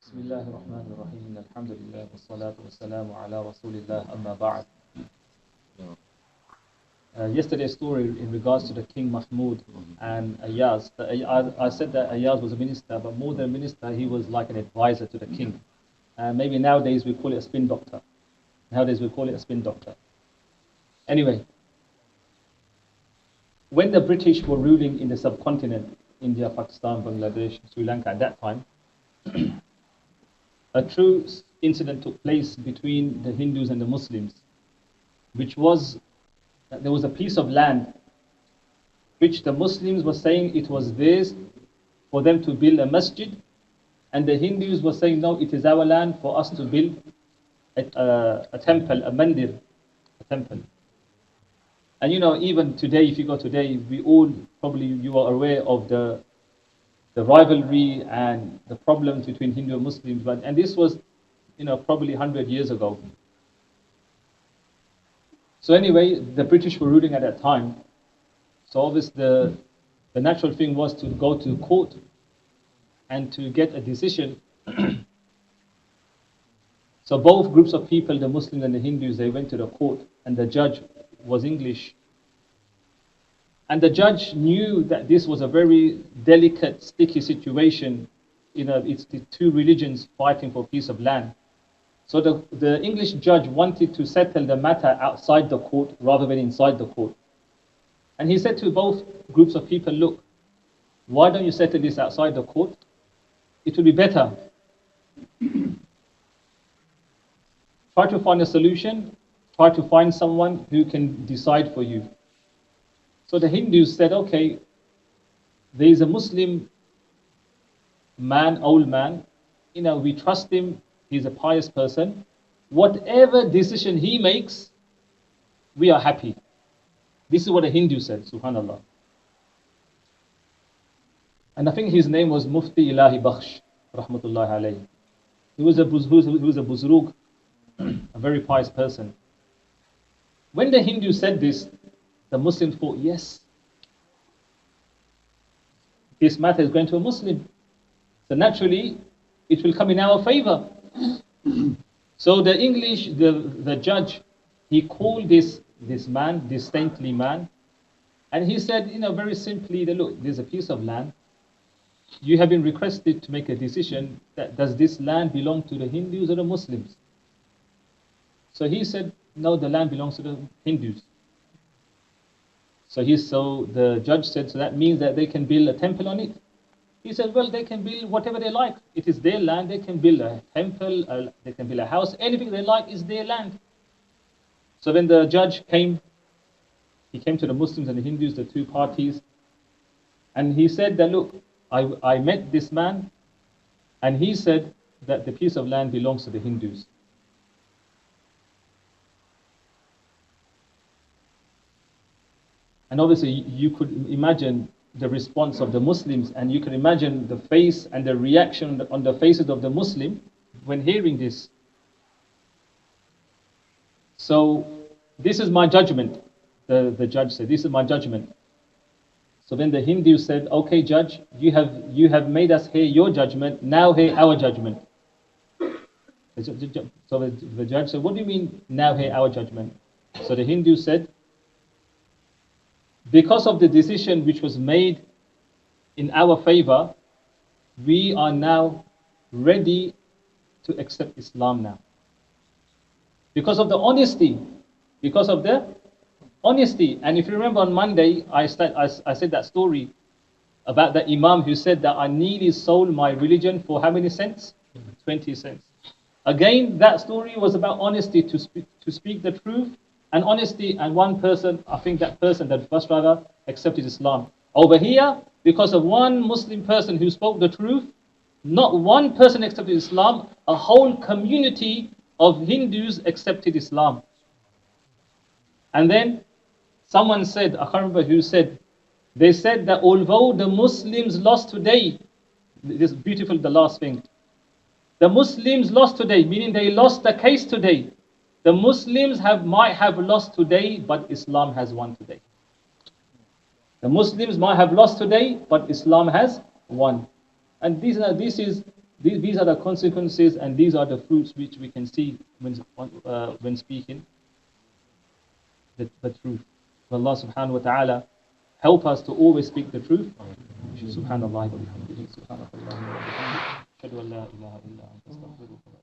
بسم الله الرحمن الرحيم الحمد لله والصلاة والسلام على رسول الله أما بعد. Yesterday's story in regards to the King Mahmud and Ayaz. I said that Ayaz was a minister, but more than a minister, he was like an advisor to the king. Maybe nowadays we call it a spin doctor. Anyway, when the British were ruling in the subcontinent, India, Pakistan, Bangladesh, Sri Lanka at that time, a true incident took place between the Hindus and the Muslims, which was that there was a piece of land which the Muslims were saying it was theirs for them to build a masjid, and the Hindus were saying, no, it is our land for us to build a temple, a mandir, a temple. And you know, even today, if you go today, we all, probably you are aware of the rivalry and the problems between Hindu and Muslims, and this was, probably 100 years ago. So anyway, the British were ruling at that time. So obviously the natural thing was to go to court and to get a decision. So both groups of people, the Muslims and the Hindus, they went to the court, and the judge was English. And the judge knew that this was a very delicate, sticky situation. It's the two religions fighting for a piece of land. So the English judge wanted to settle the matter outside the court rather than inside the court. And he said to both groups of people, look, why don't you settle this outside the court? It will be better. Try to find a solution. Try to find someone who can decide for you. So the Hindus said, okay, there is a Muslim man, old man, we trust him, he's a pious person. Whatever decision he makes, we are happy. This is what a Hindu said, subhanallah. And I think his name was Mufti Ilahi Bakhsh, rahmatullahi alayhi. He was a buzrug, a very pious person. When the Hindu said this, the Muslims thought, yes, this matter is going to a Muslim. So naturally, it will come in our favor. So the English, the judge, he called this man, this saintly man, and he said, very simply, that look, there's a piece of land. You have been requested to make a decision that does this land belong to the Hindus or the Muslims? So he said, no, the land belongs to the Hindus. So the judge said, so that means that they can build a temple on it? He said, well, they can build whatever they like. It is their land. They can build a temple, they can build a house. Anything they like is their land. So when the judge came, he came to the Muslims and the Hindus, the two parties, and he said that, look, I met this man, and he said that the piece of land belongs to the Hindus. And obviously, you could imagine the response of the Muslims, and you can imagine the face and the reaction on the faces of the Muslim when hearing this. So, this is my judgment, the judge said, this is my judgment. So then the Hindu said, okay, judge, you have made us hear your judgment, now hear our judgment. So the judge said, what do you mean, now hear our judgment? So the Hindu said, because of the decision which was made in our favor, we are now ready to accept Islam now. Because of the honesty. And if you remember on Monday, I said that story about the Imam who said that I nearly sold my religion for how many cents? 20 cents. Again, that story was about honesty, to speak the truth. And honesty, and one person, I think that person, that bus driver, accepted Islam. Over here, because of one Muslim person who spoke the truth, not one person accepted Islam, a whole community of Hindus accepted Islam. And then someone said, I can't remember who said, they said that although the Muslims lost today, this is beautiful, the last thing, the Muslims lost today, meaning they lost the case today. The Muslims might have lost today, but Islam has won today. The Muslims might have lost today, but Islam has won. And this is These are the consequences, and these are the fruits which we can see when speaking the truth. Allah subhanahu wa ta'ala help us to always speak the truth. Subhanallah wa bihamdihi, subhanallah wa bihamdihi, ashhadu an la ilaha illa anta, astaghfiruka.